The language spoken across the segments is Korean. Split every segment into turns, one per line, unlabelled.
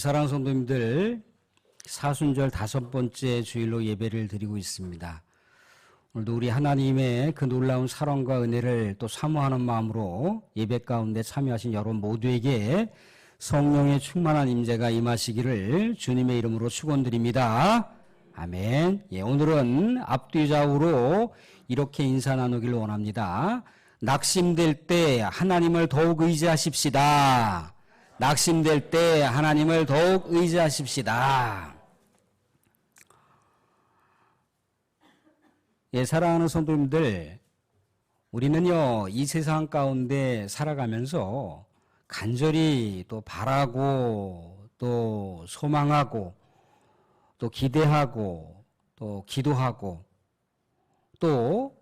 사랑하는 성도님들, 사순절 5번째 주일로 예배를 드리고 있습니다. 오늘도 우리 하나님의 그 놀라운 사랑과 은혜를 또 사모하는 마음으로 예배 가운데 참여하신 여러분 모두에게 성령의 충만한 임재가 임하시기를 주님의 이름으로 축원드립니다. 아멘. 오늘은 앞뒤 좌우로 이렇게 인사 나누기를 원합니다. 낙심될 때 하나님을 더욱 의지하십시다. 낙심될 때 하나님을 더욱 의지하십시다. 사랑하는 성도님들, 우리는요, 이 세상 가운데 살아가면서 간절히 또 바라고, 또 소망하고, 또 기대하고, 또 기도하고, 또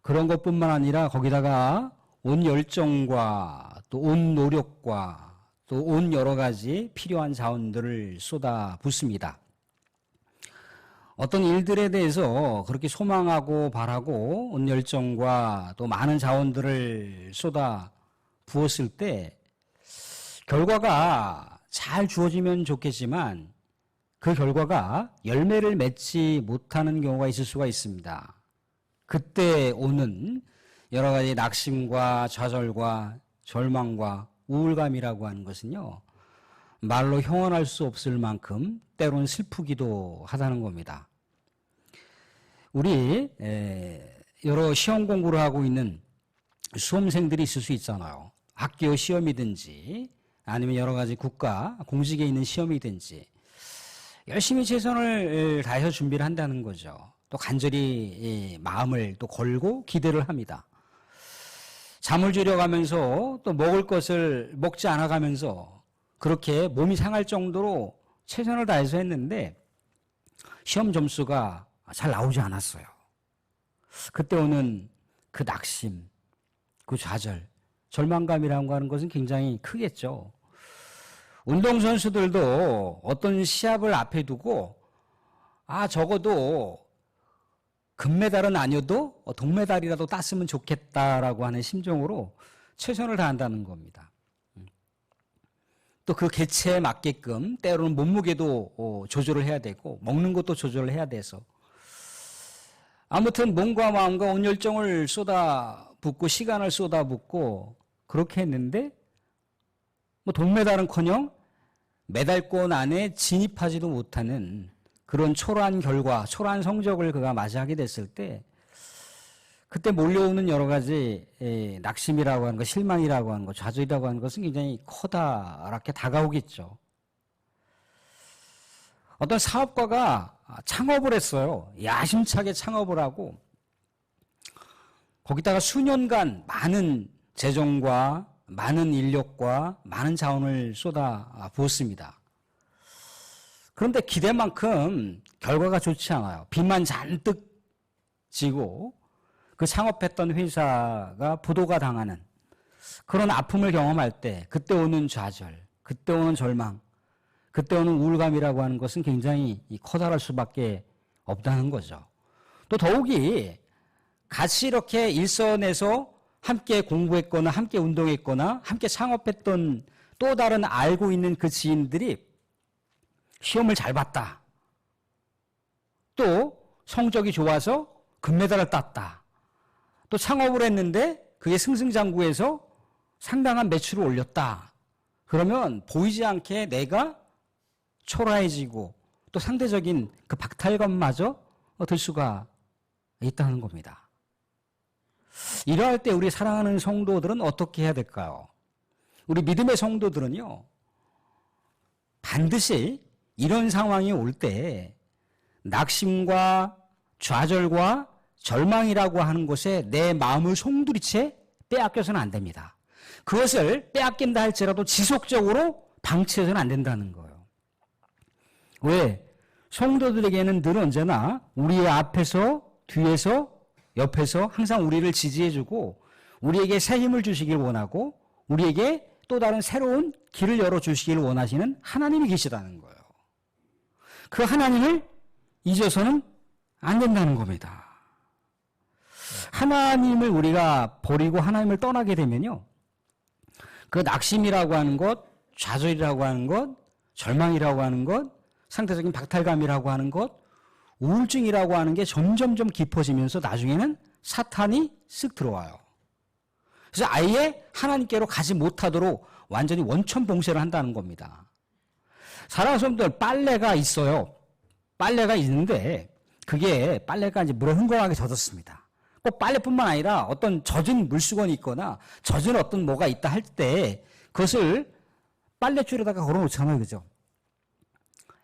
그런 것뿐만 아니라 거기다가 온 열정과 또 온 노력과 또 온 여러 가지 필요한 자원들을 쏟아 붓습니다. 어떤 일들에 대해서 그렇게 소망하고 바라고 온 열정과 또 많은 자원들을 쏟아 부었을 때 결과가 잘 주어지면 좋겠지만 그 결과가 열매를 맺지 못하는 경우가 있을 수가 있습니다. 그때 오는 여러 가지 낙심과 좌절과 절망과 우울감이라고 하는 것은요, 말로 형언할 수 없을 만큼 때론 슬프기도 하다는 겁니다. 우리 여러 시험 공부를 하고 있는 수험생들이 있을 수 있잖아요. 학교 시험이든지 아니면 여러 가지 국가 공직에 있는 시험이든지 열심히 최선을 다해서 준비를 한다는 거죠. 또 간절히 마음을 또 걸고 기대를 합니다. 잠을 줄여가면서 또 먹을 것을 먹지 않아가면서 그렇게 몸이 상할 정도로 최선을 다해서 했는데 시험 점수가 잘 나오지 않았어요. 그때 오는 그 낙심, 그 좌절, 절망감이라고 하는 것은 굉장히 크겠죠. 운동선수들도 어떤 시합을 앞에 두고 적어도 금메달은 아니어도 동메달이라도 땄으면 좋겠다라고 하는 심정으로 최선을 다한다는 겁니다. 또 그 개체에 맞게끔 때로는 몸무게도 조절을 해야 되고 먹는 것도 조절을 해야 돼서 아무튼 몸과 마음과 온 열정을 쏟아붓고 시간을 쏟아붓고 그렇게 했는데 동메달은커녕 메달권 안에 진입하지도 못하는 그런 초라한 결과, 초라한 성적을 그가 맞이하게 됐을 때 그때 몰려오는 여러 가지 낙심이라고 하는 것, 실망이라고 하는 것, 좌절이라고 하는 것은 굉장히 커다랗게 다가오겠죠. 어떤 사업가가 창업을 했어요. 야심차게 창업을 하고 거기다가 수년간 많은 재정과 많은 인력과 많은 자원을 쏟아 부었습니다. 그런데 기대만큼 결과가 좋지 않아요. 빚만 잔뜩 지고 그 창업했던 회사가 부도가 당하는 그런 아픔을 경험할 때 그때 오는 좌절, 그때 오는 절망, 그때 오는 우울감이라고 하는 것은 굉장히 커다랄 수밖에 없다는 거죠. 또 더욱이 같이 이렇게 일선에서 함께 공부했거나 함께 운동했거나 함께 창업했던 또 다른 알고 있는 그 지인들이 시험을 잘 봤다. 또 성적이 좋아서 금메달을 땄다. 또 창업을 했는데 그게 승승장구해서 상당한 매출을 올렸다. 그러면 보이지 않게 내가 초라해지고 또 상대적인 그 박탈감마저 들 수가 있다는 겁니다. 이러할 때 우리 사랑하는 성도들은 어떻게 해야 될까요? 우리 믿음의 성도들은요, 반드시 이런 상황이 올 때 낙심과 좌절과 절망이라고 하는 것에 내 마음을 송두리째 빼앗겨서는 안 됩니다. 그것을 빼앗긴다 할지라도 지속적으로 방치해서는 안 된다는 거예요. 왜? 성도들에게는 늘 언제나 우리의 앞에서, 뒤에서, 옆에서 항상 우리를 지지해주고 우리에게 새 힘을 주시길 원하고 우리에게 또 다른 새로운 길을 열어주시길 원하시는 하나님이 계시다는 거예요. 그 하나님을 잊어서는 안 된다는 겁니다. 하나님을 우리가 버리고 하나님을 떠나게 되면요, 그 낙심이라고 하는 것, 좌절이라고 하는 것, 절망이라고 하는 것, 상대적인 박탈감이라고 하는 것, 우울증이라고 하는 게 점점점 깊어지면서 나중에는 사탄이 쓱 들어와요. 그래서 아예 하나님께로 가지 못하도록 완전히 원천봉쇄를 한다는 겁니다. 사랑하는 성도들, 빨래가 있어요. 빨래가 있는데 그게 빨래가 이제 물에 흥건하게 젖었습니다. 꼭 빨래뿐만 아니라 어떤 젖은 물수건이 있거나 젖은 어떤 뭐가 있다 할 때 그것을 빨랫줄에다가 걸어놓잖아요. 그죠?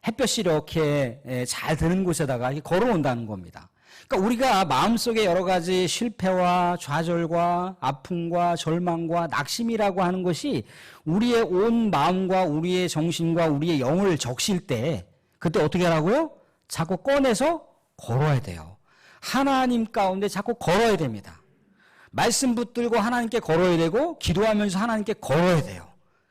햇볕이 이렇게 잘 드는 곳에다가 걸어놓는다는 겁니다. 그러니까 우리가 마음속에 여러 가지 실패와 좌절과 아픔과 절망과 낙심이라고 하는 것이 우리의 온 마음과 우리의 정신과 우리의 영을 적실 때 그때 어떻게 하라고요? 자꾸 꺼내서 걸어야 돼요. 하나님 가운데 자꾸 걸어야 됩니다. 말씀 붙들고 하나님께 걸어야 되고 기도하면서 하나님께 걸어야 돼요.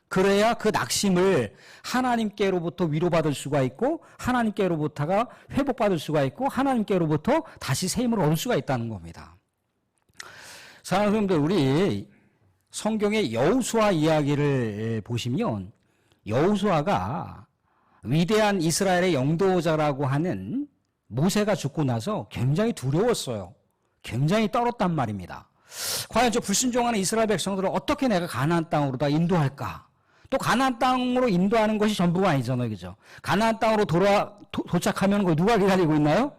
그래야 그 낙심을 하나님께로부터 위로받을 수가 있고 하나님께로부터가 회복받을 수가 있고 하나님께로부터 다시 새 힘을 얻을 수가 있다는 겁니다. 사랑하는 여러분들, 우리 성경의 여호수아 이야기를 보시면 여호수아가 위대한 이스라엘의 영도자라고 하는 모세가 죽고 나서 굉장히 두려웠어요. 굉장히 떨었단 말입니다. 과연 저 불순종하는 이스라엘 백성들을 어떻게 내가 가나안 땅으로 다 인도할까? 또 가나안 땅으로 인도하는 것이 전부가 아니잖아요. 그죠? 가나안 땅으로 도착하면 누가 기다리고 있나요?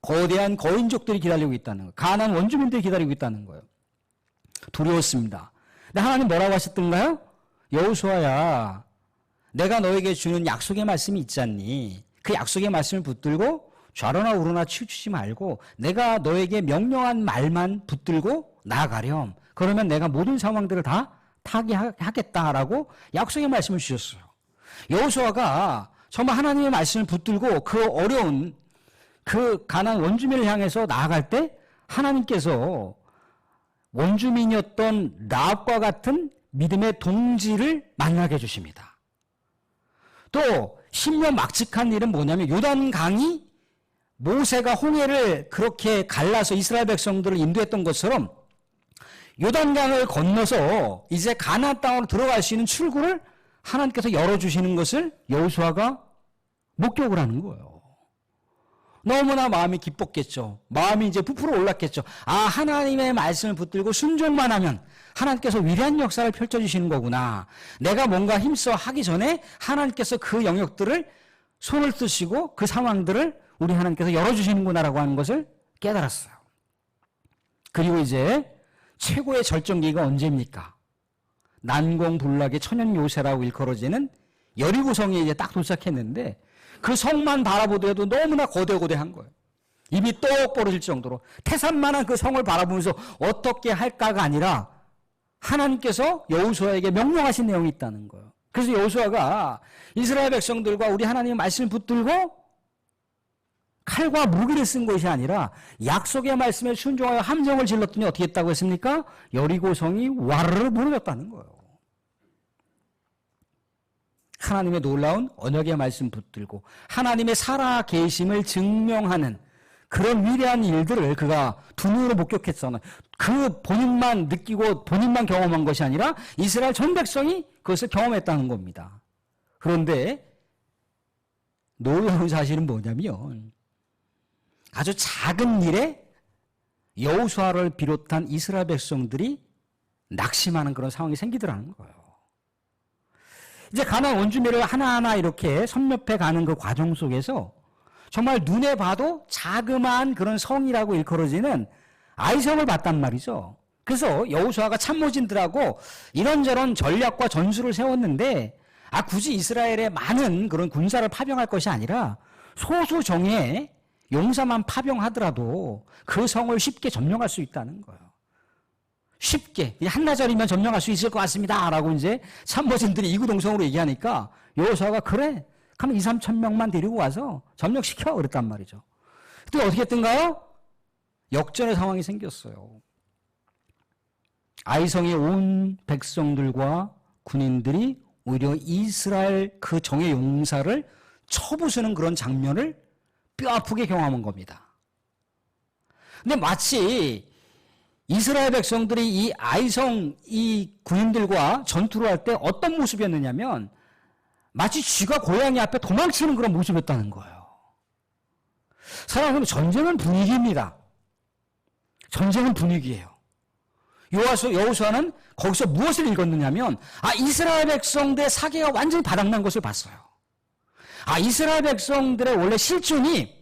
거대한 거인족들이 기다리고 있다는 거예요. 가나안 원주민들이 기다리고 있다는 거예요. 두려웠습니다. 근데 하나님 뭐라고 하셨던가요? 여호수아야, 내가 너에게 주는 약속의 말씀이 있지 않니? 그 약속의 말씀을 붙들고 좌로나 우로나 치우치지 말고 내가 너에게 명령한 말만 붙들고 나아가렴. 그러면 내가 모든 상황들을 다 타개하겠다라고 약속의 말씀을 주셨어요. 여호수아가 정말 하나님의 말씀을 붙들고 그 어려운 그 가나안 원주민을 향해서 나아갈 때 하나님께서 원주민이었던 라합과 같은 믿음의 동지를 만나게 해주십니다. 또 신묘막측한 일은 뭐냐면 요단강이 모세가 홍해를 그렇게 갈라서 이스라엘 백성들을 인도했던 것처럼 요단강을 건너서 이제 가나안 땅으로 들어갈 수 있는 출구를 하나님께서 열어주시는 것을 여호수아가 목격을 하는 거예요. 너무나 마음이 기뻤겠죠. 마음이 이제 부풀어 올랐겠죠. 아, 하나님의 말씀을 붙들고 순종만 하면 하나님께서 위대한 역사를 펼쳐주시는 거구나. 내가 뭔가 힘써 하기 전에 하나님께서 그 영역들을 손을 쓰시고 그 상황들을 우리 하나님께서 열어주시는구나라고 하는 것을 깨달았어요. 그리고 이제 최고의 절정기가 언제입니까? 난공불락의 천연요새라고 일컬어지는 여리고성에 이제 딱 도착했는데 그 성만 바라보더라도 너무나 거대한 거예요. 입이 떡 벌어질 정도로 태산만한 그 성을 바라보면서 어떻게 할까가 아니라 하나님께서 여호수아에게 명령하신 내용이 있다는 거예요. 그래서 여호수아가 이스라엘 백성들과 우리 하나님의 말씀을 붙들고 칼과 무기를 쓴 것이 아니라 약속의 말씀에 순종하여 함정을 질렀더니 어떻게 했다고 했습니까? 여리고성이 와르르 무너졌다는 거예요. 하나님의 놀라운 언약의 말씀 붙들고 하나님의 살아계심을 증명하는 그런 위대한 일들을 그가 두 눈으로 목격했잖아요. 그 본인만 느끼고 본인만 경험한 것이 아니라 이스라엘 전 백성이 그것을 경험했다는 겁니다. 그런데 놀라운 사실은 뭐냐면 아주 작은 일에 여호수아를 비롯한 이스라엘 백성들이 낙심하는 그런 상황이 생기더라는 거예요. 이제 가나안 원주민을 하나하나 이렇게 섭렵해 가는 그 과정 속에서 정말 눈에 봐도 자그마한 그런 성이라고 일컬어지는 아이성을 봤단 말이죠. 그래서 여호수아가 참모진들하고 이런저런 전략과 전술을 세웠는데 굳이 이스라엘에 많은 그런 군사를 파병할 것이 아니라 소수 정예의 용사만 파병하더라도 그 성을 쉽게 점령할 수 있다는 거예요. 쉽게 한나절이면 점령할 수 있을 것 같습니다 라고 이제 참모진들이 이구동성으로 얘기하니까 여호수아가 그래 그럼 2-3천 명만 데리고 와서 점령시켜 그랬단 말이죠. 그때 어떻게 했던가요? 역전의 상황이 생겼어요. 아이성의 온 백성들과 군인들이 오히려 이스라엘 그 정예 용사를 쳐부수는 그런 장면을 뼈아프게 경험한 겁니다. 근데 마치 이스라엘 백성들이 이 아이성 이 군인들과 전투를 할 때 어떤 모습이었느냐면 마치 쥐가 고양이 앞에 도망치는 그런 모습이었다는 거예요. 사랑하는 전쟁은 분위기입니다. 전쟁은 분위기예요. 여호수아는 거기서 무엇을 읽었느냐면 이스라엘 백성들의 사계가 완전히 바닥난 것을 봤어요. 이스라엘 백성들의 원래 실존이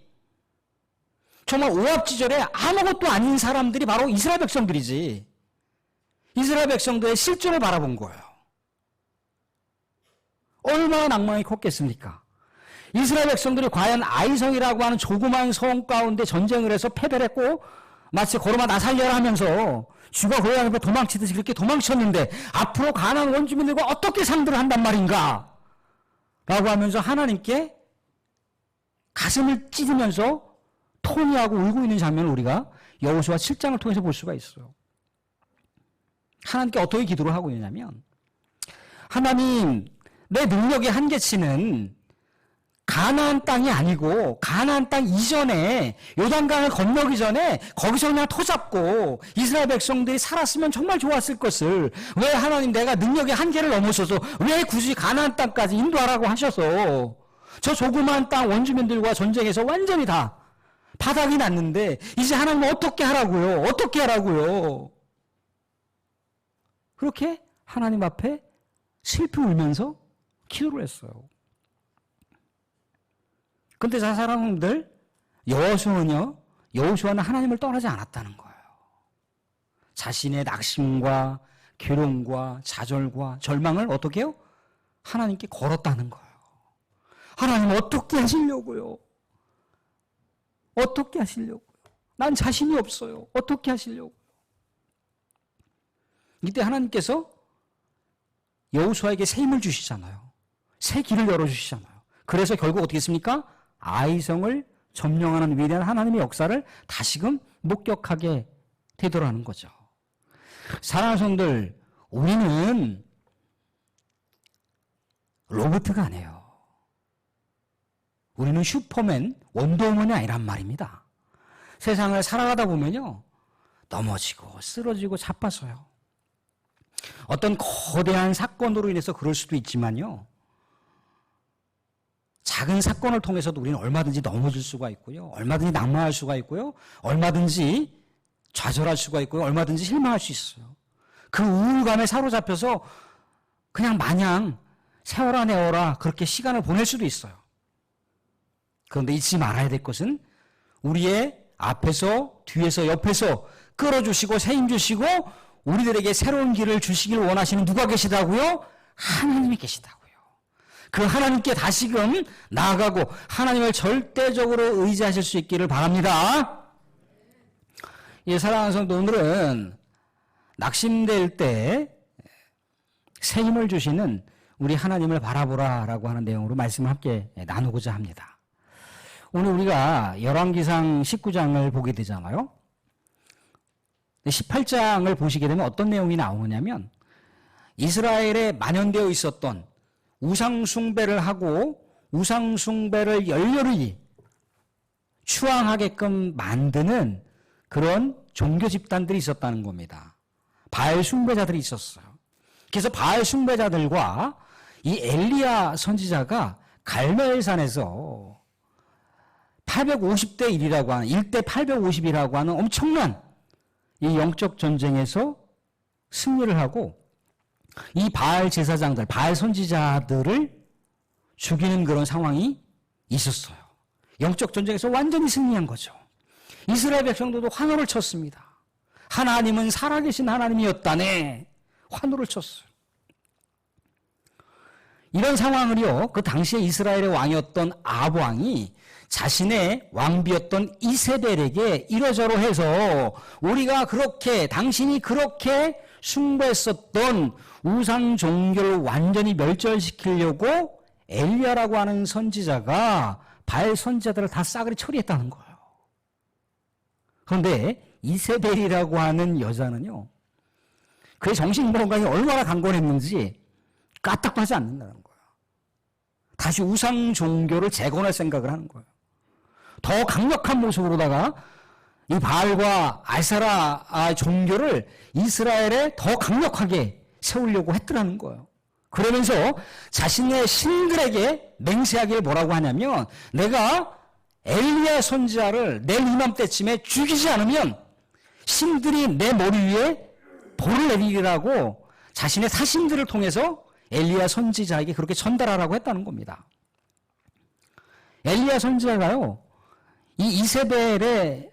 정말 오합지졸에 아무것도 아닌 사람들이 바로 이스라엘 백성들이지. 이스라엘 백성들의 실존을 바라본 거예요. 얼마나 낭만이 컸겠습니까? 이스라엘 백성들이 과연 아이성이라고 하는 조그만 성 가운데 전쟁을 해서 패배를 했고 마치 걸어마 나 살려라 하면서 쥐가 고양이 앞에 도망치듯이 그렇게 도망쳤는데 앞으로 가나안 원주민들과 어떻게 상대를 한단 말인가? 라고 하면서 하나님께 가슴을 찢으면서 토니하고 울고 있는 장면을 우리가 여호수아 7장을 통해서 볼 수가 있어요. 하나님께 어떻게 기도를 하고 있냐면 하나님, 내 능력의 한계치는 가나안 땅이 아니고 가나안 땅 이전에 요단강을 건너기 전에 거기서 그냥 터잡고 이스라엘 백성들이 살았으면 정말 좋았을 것을 왜 하나님 내가 능력의 한계를 넘어서서 왜 굳이 가나안 땅까지 인도하라고 하셔서 저 조그마한 땅 원주민들과 전쟁에서 완전히 다 바닥이 났는데 이제 하나님 어떻게 하라고요? 어떻게 하라고요? 그렇게 하나님 앞에 슬피 울면서 기도를 했어요. 그런데 사람들 여호수아는 하나님을 떠나지 않았다는 거예요. 자신의 낙심과 괴로움과 좌절과 절망을 어떻게 해요? 하나님께 걸었다는 거예요. 하나님 어떻게 하시려고요? 어떻게 하시려고요? 난 자신이 없어요. 어떻게 하시려고요? 이때 하나님께서 여호수아에게 새 힘을 주시잖아요. 새 길을 열어주시잖아요. 그래서 결국 어떻게 했습니까? 아이성을 점령하는 위대한 하나님의 역사를 다시금 목격하게 되더라는 거죠. 사랑하는 성도들, 우리는 로봇가 아니에요. 우리는 슈퍼맨, 원더우먼이 아니란 말입니다. 세상을 살아가다 보면요, 넘어지고 쓰러지고 자빠져요. 어떤 거대한 사건으로 인해서 그럴 수도 있지만요, 작은 사건을 통해서도 우리는 얼마든지 넘어질 수가 있고요, 얼마든지 낭만할 수가 있고요, 얼마든지 좌절할 수가 있고요, 얼마든지 실망할 수 있어요. 그 우울감에 사로잡혀서 그냥 마냥 세워라 내워라 그렇게 시간을 보낼 수도 있어요. 그런데 잊지 말아야 될 것은 우리의 앞에서 뒤에서 옆에서 끌어주시고 새 힘 주시고 우리들에게 새로운 길을 주시길 원하시는 누가 계시다고요? 하나님이 계시다고요. 그 하나님께 다시금 나아가고 하나님을 절대적으로 의지하실 수 있기를 바랍니다. 예, 사랑하는 성도, 오늘은 낙심될 때 새 힘을 주시는 우리 하나님을 바라보라라고 하는 내용으로 말씀을 함께 나누고자 합니다. 오늘 우리가 열왕기상 19장을 보게 되잖아요. 18장을 보시게 되면 어떤 내용이 나오느냐면 이스라엘에 만연되어 있었던 우상숭배를 하고 우상숭배를 열렬히 추앙하게끔 만드는 그런 종교 집단들이 있었다는 겁니다. 바알 숭배자들이 있었어요. 그래서 바알 숭배자들과 이 엘리야 선지자가 갈멜산에서 850대 1이라고 하는 1대 850이라고 하는 엄청난 이 영적 전쟁에서 승리를 하고 이 바알 제사장들, 바알 선지자들을 죽이는 그런 상황이 있었어요. 영적 전쟁에서 완전히 승리한 거죠. 이스라엘 백성들도 환호를 쳤습니다. 하나님은 살아계신 하나님이었다네. 환호를 쳤어요. 이런 상황을요, 그 당시에 이스라엘의 왕이었던 아합 왕이 자신의 왕비였던 이세벨에게 이러저러 해서 우리가 그렇게, 당신이 그렇게 숭배했었던 우상 종교를 완전히 멸절시키려고 엘리야라고 하는 선지자가 바알 선지자들을 다 싸그리 처리했다는 거예요. 그런데 이세벨이라고 하는 여자는요, 그의 정신 건강이 얼마나 강건했는지 까딱도 하지 않는다는 거예요. 다시 우상 종교를 재건할 생각을 하는 거예요. 더 강력한 모습으로다가 이 바알과 아세라 종교를 이스라엘에 더 강력하게 세우려고 했더라는 거예요. 그러면서 자신의 신들에게 맹세하기를 뭐라고 하냐면 내가 엘리야 선지자를 내일 이맘때쯤에 죽이지 않으면 신들이 내 머리 위에 볼을 내리라고 자신의 사신들을 통해서 엘리야 선지자에게 그렇게 전달하라고 했다는 겁니다. 엘리야 선지자가요, 이 이세벨의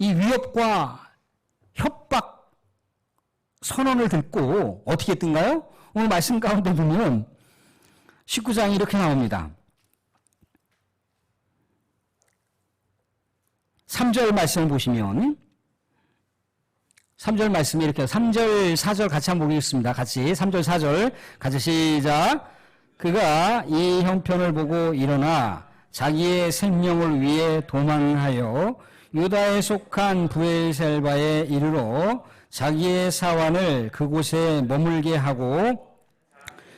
이 위협과 협박 선언을 듣고 어떻게 했던가요? 오늘 말씀 가운데 보면 19장이 이렇게 나옵니다. 3절 말씀을 보시면 3절 말씀이 이렇게 3절 4절 같이 한번 보겠습니다. 같이 3절 4절 같이 시작. 그가 이 형편을 보고 일어나 자기의 생명을 위해 도망하여 유다에 속한 브엘셀바에 이르러 자기의 사환을 그곳에 머물게 하고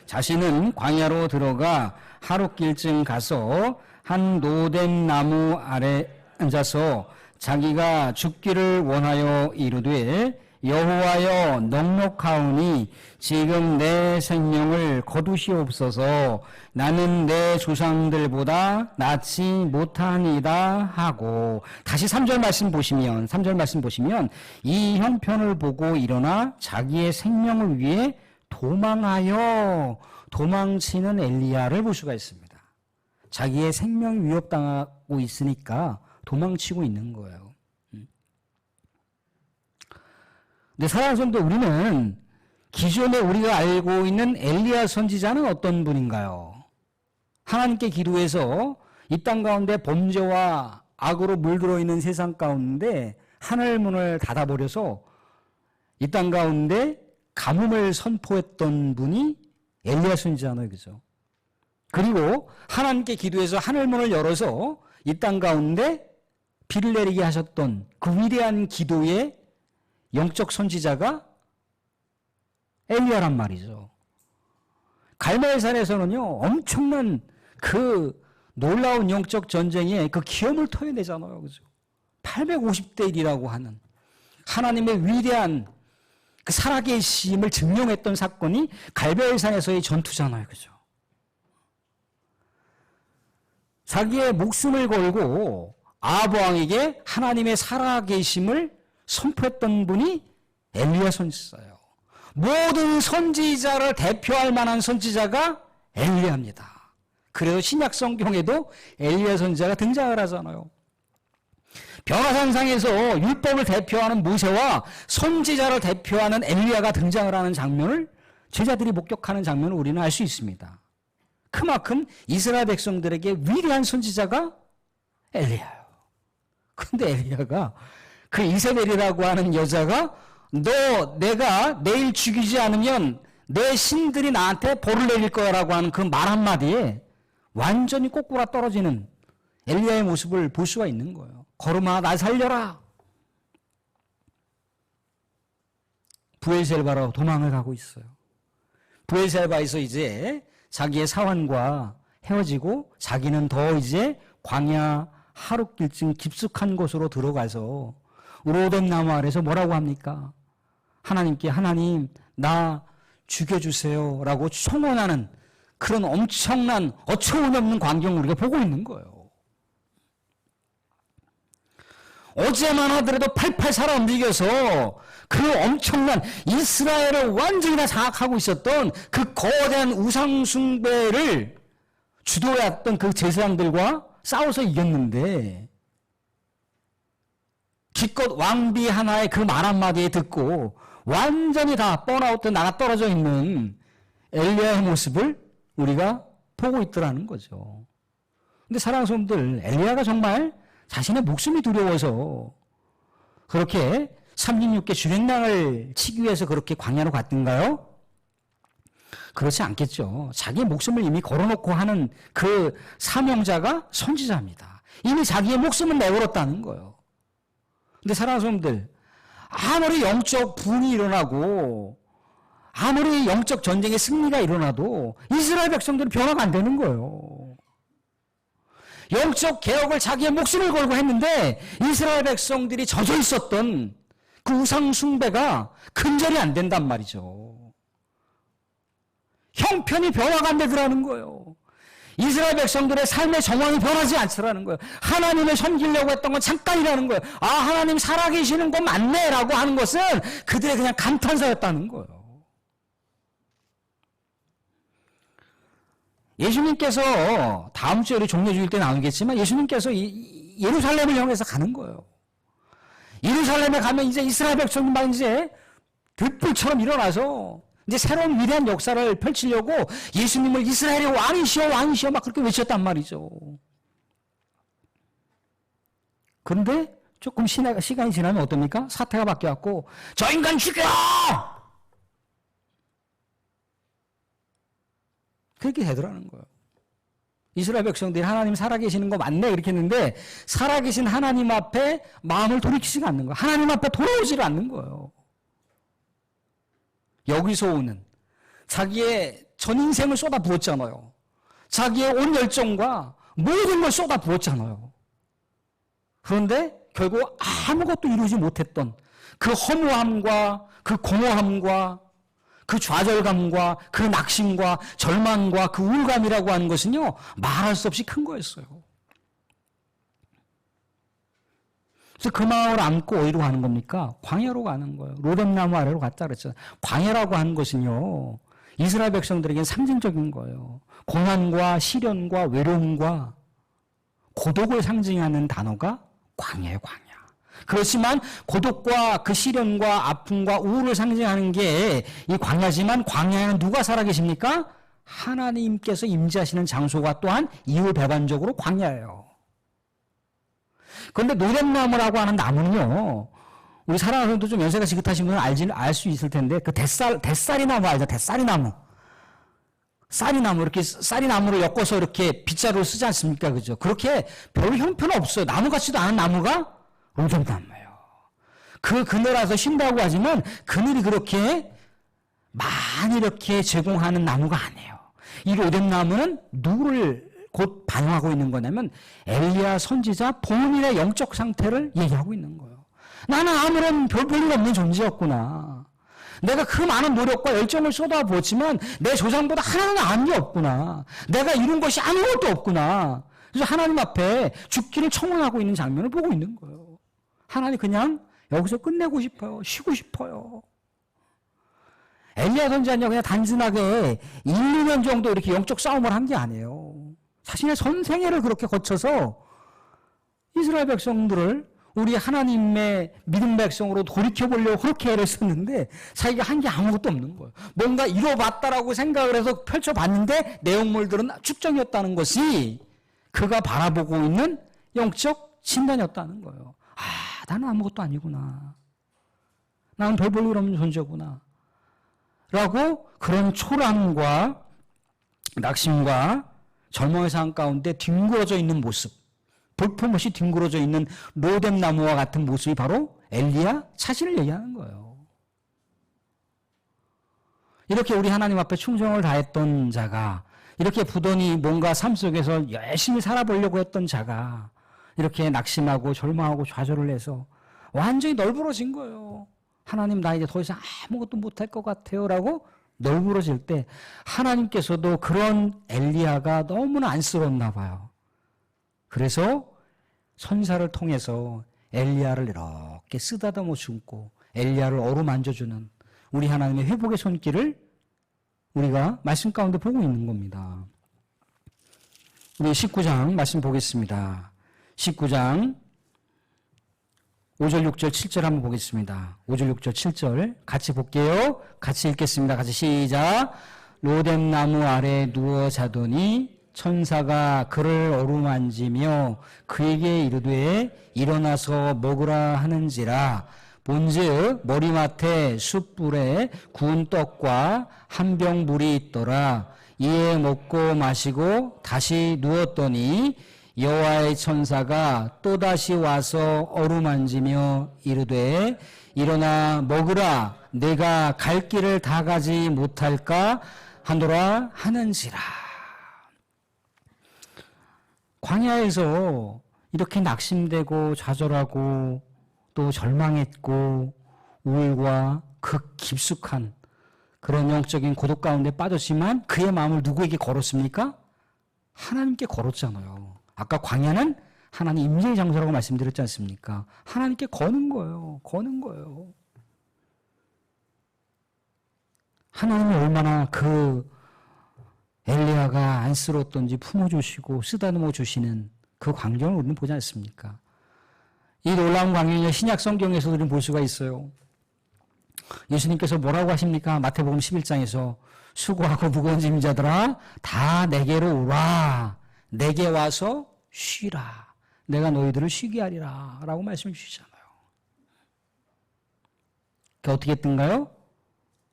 자신은 광야로 들어가 하룻길쯤 가서 한 노된 나무 아래 앉아서 자기가 죽기를 원하여 이르되 여호와여 넉넉하오니 지금 내 생명을 거두시옵소서 나는 내 조상들보다 낫지 못하니이다 하고 다시 3절 말씀 보시면 이 형편을 보고 일어나 자기의 생명을 위해 도망하여 도망치는 엘리야를 볼 수가 있습니다. 자기의 생명이 위협당하고 있으니까 도망치고 있는 거예요. 근데 사랑하는 성도, 우리는 기존에 우리가 알고 있는 엘리야 선지자는 어떤 분인가요? 하나님께 기도해서 이 땅 가운데 범죄와 악으로 물들어 있는 세상 가운데 하늘 문을 닫아버려서 이 땅 가운데 가뭄을 선포했던 분이 엘리야 선지자잖아요, 그죠? 그리고 하나님께 기도해서 하늘 문을 열어서 이 땅 가운데 비를 내리게 하셨던 그 위대한 기도의 영적 선지자가 엘리야란 말이죠. 갈멜산에서는요, 엄청난 그 놀라운 영적 전쟁에 그 기염을 토해내잖아요, 그죠? 850대 1이라고 하는 하나님의 위대한 그 살아계심을 증명했던 사건이 갈멜산에서의 전투잖아요, 그죠? 자기의 목숨을 걸고 아합 왕에게 하나님의 살아계심을 선포했던 분이 엘리야 선지자예요. 모든 선지자를 대표할 만한 선지자가 엘리야입니다. 그래서 신약 성경에도 엘리야 선지자가 등장을 하잖아요. 변화산상에서 율법을 대표하는 모세와 선지자를 대표하는 엘리야가 등장을 하는 장면을 제자들이 목격하는 장면을 우리는 알 수 있습니다. 그만큼 이스라엘 백성들에게 위대한 선지자가 엘리야예요. 그런데 엘리야가 그 이세벨이라고 하는 여자가 내가 내일 죽이지 않으면 내 신들이 나한테 벌을 내릴 거라고 하는 그 말 한마디에 완전히 꼬꾸라 떨어지는 엘리야의 모습을 볼 수가 있는 거예요. 걸음아 나 살려라. 브엘셀바로 도망을 가고 있어요. 브엘셀바에서 이제 자기의 사환과 헤어지고 자기는 더 이제 광야 하룻길쯤 깊숙한 곳으로 들어가서 로뎀 나무 아래서 뭐라고 합니까? 하나님께 하나님 나 죽여주세요 라고 청원하는 그런 엄청난 어처구니없는 광경을 우리가 보고 있는 거예요. 어제만 하더라도 팔팔 살아 움직여서 그 엄청난 이스라엘을 완전히 다 장악하고 있었던 그 거대한 우상숭배를 주도했던 그 제사장들과 싸워서 이겼는데 기껏 왕비 하나의 그 말 한마디에 듣고 완전히 다 번아웃돼 나가 떨어져 있는 엘리야의 모습을 우리가 보고 있더라는 거죠. 근데 사랑하는 성도들, 엘리야가 정말 자신의 목숨이 두려워서 그렇게 366개 주랭랑을 치기 위해서 그렇게 광야로 갔던가요? 그렇지 않겠죠. 자기의 목숨을 이미 걸어놓고 하는 그 사명자가 선지자입니다. 이미 자기의 목숨을 내걸었다는 거예요. 근데 사랑하는 성도들, 아무리 영적 분이 일어나고 아무리 영적 전쟁의 승리가 일어나도 이스라엘 백성들은 변화가 안 되는 거예요. 영적 개혁을 자기의 목숨을 걸고 했는데 이스라엘 백성들이 젖어 있었던 그 우상 숭배가 근절이 안 된단 말이죠. 형편이 변화가 안 되더라는 거예요. 이스라엘 백성들의 삶의 정황이 변하지 않더라는 거예요. 하나님을 섬기려고 했던 건 잠깐이라는 거예요. 아, 하나님 살아계시는 거 맞네라고 하는 것은 그들의 그냥 감탄사였다는 거예요. 예수님께서 다음 주에 우리 종려주일 때 나오겠지만 예수님께서 예루살렘을 향해서 가는 거예요. 예루살렘에 가면 이제 이스라엘 백성들만 이제 들불처럼 일어나서 이제 새로운 위대한 역사를 펼치려고 예수님을 이스라엘의 왕이시여 왕이시여 막 그렇게 외쳤단 말이죠. 그런데 조금 시간이 지나면 어떻습니까? 사태가 바뀌어갖고 저 인간 죽여! 그렇게 되더라는 거예요. 이스라엘 백성들이 하나님 살아계시는 거 맞네 이렇게 했는데 살아계신 하나님 앞에 마음을 돌이키지가 않는 거예요. 하나님 앞에 돌아오지를 않는 거예요. 여기서 오는 자기의 전 인생을 쏟아 부었잖아요. 자기의 온 열정과 모든 걸 쏟아 부었잖아요. 그런데 결국 아무것도 이루지 못했던 그 허무함과 그 공허함과 그 좌절감과 그 낙심과 절망과 그 우울감이라고 하는 것은요, 말할 수 없이 큰 거였어요. 그래서 그 마음을 안고 어디로 가는 겁니까? 광야로 가는 거예요. 로뎀나무 아래로 갔다 그랬잖아요. 광야라고 하는 것은요, 이스라엘 백성들에게는 상징적인 거예요. 고난과 시련과 외로움과 고독을 상징하는 단어가 광야예요, 광야. 그렇지만 고독과 그 시련과 아픔과 우울을 상징하는 게 이 광야지만 광야에는 누가 살아계십니까? 하나님께서 임재하시는 장소가 또한 이유 배반적으로 광야예요. 그런데 노뎀나무라고 하는 나무는요, 우리 사랑하는 분도 좀 연세가 지긋하신 분은 알 수 있을 텐데 그 대싸리 나무 알죠? 대싸리 나무. 쌀이나무, 이렇게 쌀이나무를 엮어서 이렇게 빗자루를 쓰지 않습니까? 그죠? 그렇게 별 형편 없어요. 나무 같지도 않은 나무가 로뎀나무예요. 그 그늘에서 쉰다고 하지만 그늘이 그렇게 많이 이렇게 제공하는 나무가 아니에요. 이 로뎀나무는 누구를 곧 반영하고 있는 거냐면 엘리야 선지자 본인의 영적 상태를 얘기하고 있는 거예요. 나는 아무런 별 볼일 없는 존재였구나. 내가 그 많은 노력과 열정을 쏟아부었지만 내 조상보다 하나는 아는 게 없구나. 내가 이룬 것이 아무것도 없구나. 그래서 하나님 앞에 죽기를 청원하고 있는 장면을 보고 있는 거예요. 하나님 그냥 여기서 끝내고 싶어요. 쉬고 싶어요. 엘리야 선지자는요, 그냥 단순하게 1, 2년 정도 이렇게 영적 싸움을 한 게 아니에요. 자신의 전생애를 그렇게 거쳐서 이스라엘 백성들을 우리 하나님의 믿음 백성으로 돌이켜보려고 그렇게 애를 썼는데 자기가 한 게 아무것도 없는 거예요. 뭔가 이뤄봤다라고 생각을 해서 펼쳐봤는데 내용물들은 축적이었다는 것이 그가 바라보고 있는 영적 진단이었다는 거예요. 아, 나는 아무것도 아니구나. 나는 별 볼 일 없는 존재구나. 라고 그런 초라함과 낙심과 절망의 상황 가운데 뒹굴어져 있는 모습, 볼품없이 뒹굴어져 있는 로뎀나무와 같은 모습이 바로 엘리야 자신을 얘기하는 거예요. 이렇게 우리 하나님 앞에 충성을 다했던 자가, 이렇게 부단히 뭔가 삶 속에서 열심히 살아보려고 했던 자가 이렇게 낙심하고 절망하고 좌절을 해서 완전히 널브러진 거예요. 하나님, 나 이제 더 이상 아무것도 못할 것 같아요 라고 널브러질 때 하나님께서도 그런 엘리야가 너무나 안쓰러웠나 봐요. 그래서 선사를 통해서 엘리야를 이렇게 쓰다듬어 주고 엘리야를 어루만져주는 우리 하나님의 회복의 손길을 우리가 말씀 가운데 보고 있는 겁니다. 우리 19장 말씀 보겠습니다. 19장 5절, 6절, 7절 한번 보겠습니다. 5절, 6절, 7절 같이 볼게요. 같이 읽겠습니다. 같이 시작. 로뎀나무 아래 누워 자더니 천사가 그를 어루만지며 그에게 이르되 일어나서 먹으라 하는지라. 본즉 머리맡에 숯불에 구운 떡과 한 병 물이 있더라. 이에 먹고 마시고 다시 누웠더니 여호와의 천사가 또다시 와서 어루만지며 이르되 일어나 먹으라. 내가 갈 길을 다 가지 못할까 하노라 하는지라. 광야에서 이렇게 낙심되고 좌절하고 또 절망했고 우울과 그 깊숙한 그런 영적인 고독 가운데 빠졌지만 그의 마음을 누구에게 걸었습니까? 하나님께 걸었잖아요. 아까 광야는 하나님 임재의 장소라고 말씀드렸지 않습니까? 하나님께 거는 거예요. 거는 거예요. 하나님이 얼마나 그 엘리야가 안쓰러웠던지 품어주시고 쓰다듬어 주시는 그 광경을 우리는 보지 않습니까? 이 놀라운 광경을 신약 성경에서도 우리는 볼 수가 있어요. 예수님께서 뭐라고 하십니까? 마태복음 11장에서 수고하고 무거운 짐진 자들아 다 내게로 오라. 내게 와서 쉬라. 내가 너희들을 쉬게 하리라. 라고 말씀해 주시잖아요. 그게 어떻게 했던가요?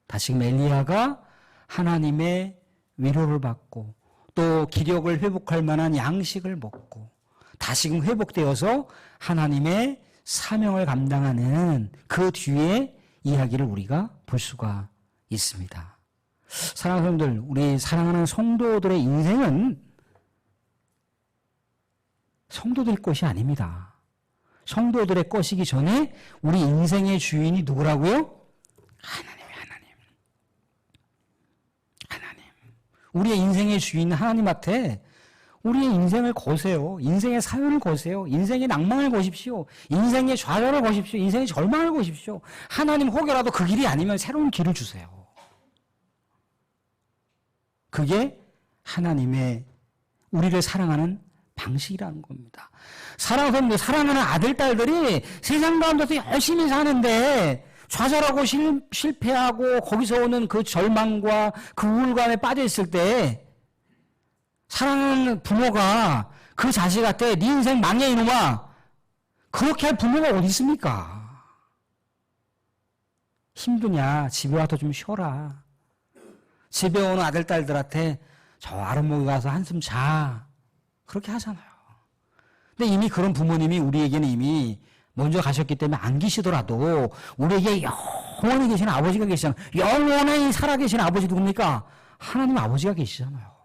다시금 엘리야가 하나님의 위로를 받고 또 기력을 회복할 만한 양식을 먹고 다시금 회복되어서 하나님의 사명을 감당하는 그 뒤에 이야기를 우리가 볼 수가 있습니다. 사랑하는 성도들, 우리 사랑하는 성도들의 인생은 성도들 것이 아닙니다. 성도들의 것이기 전에 우리 인생의 주인이 누구라고요? 하나님. 우리의 인생의 주인 하나님한테 우리의 인생을 거세요. 인생의 사연을 거세요. 인생의 낭만을 거십시오. 인생의 좌절을 거십시오. 인생의 절망을 거십시오. 하나님 혹여라도 그 길이 아니면 새로운 길을 주세요. 그게 하나님의 우리를 사랑하는 방식이라는 겁니다. 사랑하는 아들, 딸들이 세상 가운데서 열심히 사는데 좌절하고 실패하고 거기서 오는 그 절망과 그 우울감에 빠져 있을 때 사랑하는 부모가 그 자식한테 네 인생 망해 이놈아 그렇게 할 부모가 어디 있습니까? 힘드냐 집에 와서 좀 쉬어라. 집에 오는 아들 딸들한테 저 아랫목에 가서 한숨 자 그렇게 하잖아요. 근데 이미 그런 부모님이 우리에게는 이미 먼저 가셨기 때문에 안 계시더라도 우리에게 영원히 계시는 아버지가 계시잖아요. 영원히 살아계신 아버지 누굽니까? 하나님 아버지가 계시잖아요.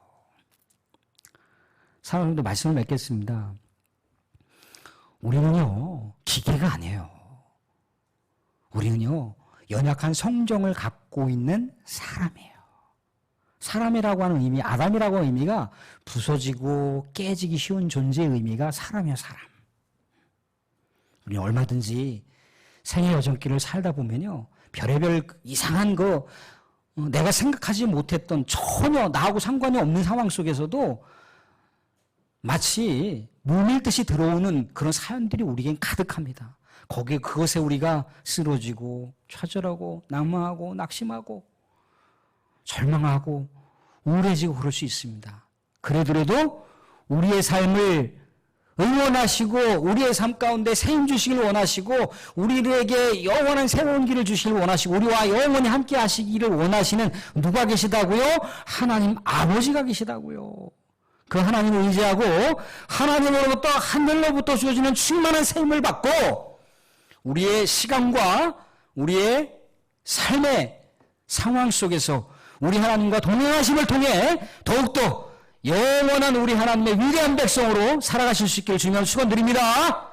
사랑하는 분들 말씀을 맺겠습니다. 우리는요 기계가 아니에요. 우리는요 연약한 성정을 갖고 있는 사람이에요. 사람이라고 하는 의미, 아담이라고 하는 의미가 부서지고 깨지기 쉬운 존재의 의미가 사람이에요. 사람. 우리 얼마든지 생애 여정길을 살다 보면요 별의별 이상한 내가 생각하지 못했던 전혀 나하고 상관이 없는 상황 속에서도 마치 물밀듯이 들어오는 그런 사연들이 우리에겐 가득합니다. 거기에 그것에 우리가 쓰러지고 좌절하고 낭망하고 낙심하고 절망하고 우울해지고 그럴 수 있습니다. 그래도 우리의 삶을 응원하시고 우리의 삶 가운데 세임 주시길 원하시고 우리에게 영원한 새로운 길을 주시길 원하시고 우리와 영원히 함께 하시기를 원하시는 누가 계시다고요? 하나님 아버지가 계시다고요. 그 하나님을 의지하고 하나님으로부터 하늘로부터 주어지는 충만한 세임을 받고 우리의 시간과 우리의 삶의 상황 속에서 우리 하나님과 동행하심을 통해 더욱더 영원한 우리 하나님의 위대한 백성으로 살아가실 수 있기를 주님으로 축원드립니다.